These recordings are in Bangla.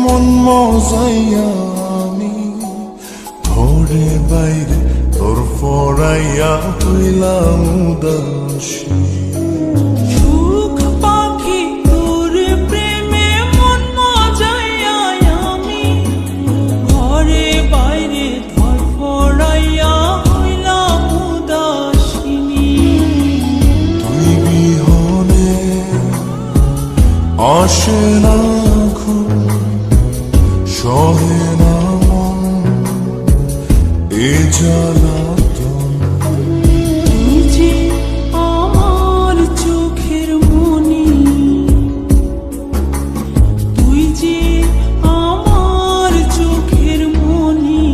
মন মজাইয়া আমি ঘরে বাইরে তোর ফরাইয়া হইলাম উদাসী। সুখ পাখি তোর প্রেমে মন মজাইয়া আমি ঘরে বাইরে ধরফরাইয়া হইলাম উদাসিনী। তুই বিহনে আসে না ঘুম, সহে না মন এ জ্বালাতন। তুই যে আমার চোখের মনি, তুই যে আমার চোখের মনি।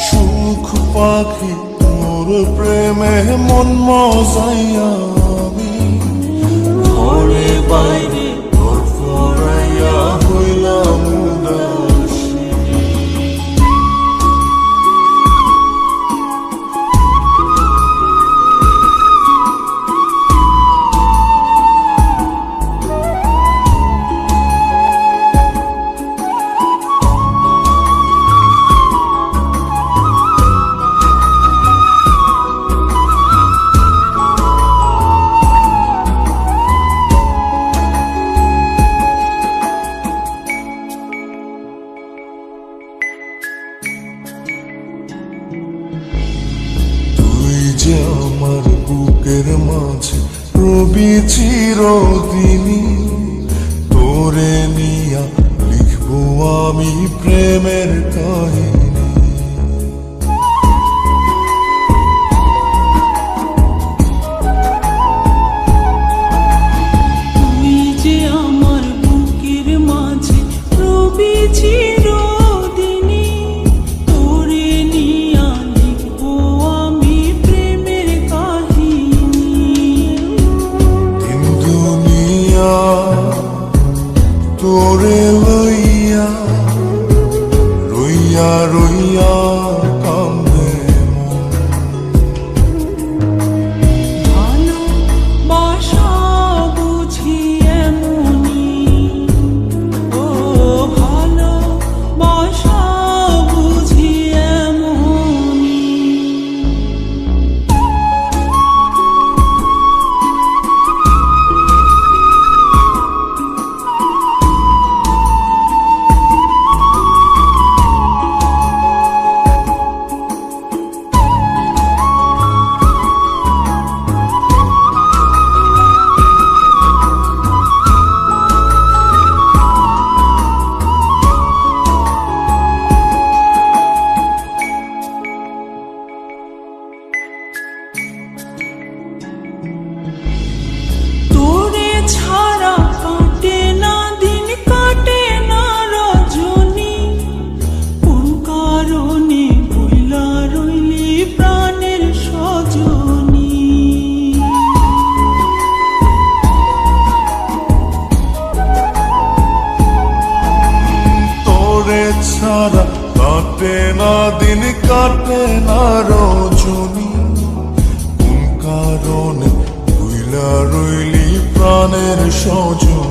সুখ পাখি তোর প্রেমে মন মজাইয়া আমি ঘরে বাইরে তোর ফরাইয়া হইলাম উদাসী। যে আমার বুকের মাঝে রবি চিরদিনই, তোরে নিয়া লিখবো আমি প্রেমের কাহিনী। তুই যে আমার বুকের মাঝে রবি চিরদিনই, তোরে নিয়া লিখবো আমি প্রেমের কাহিনী। দিন দুনিয়া তোরে লইয়া রইয়া রইয়া কান্দে মন। ভালোবাসা বুঝি এমনি, ও ভালোবাসা বুঝি এমনি। তোরে ছাড়া কাটে না দিন, কাটে না রজনী। কোন কারণে ভুলা রইলি প্রাণের সজনী। তোরে ছাড়া কাটে না দিন, কাটে না রজনী। কোন কারণে ভুইলা রইলি প্রাণের সজন।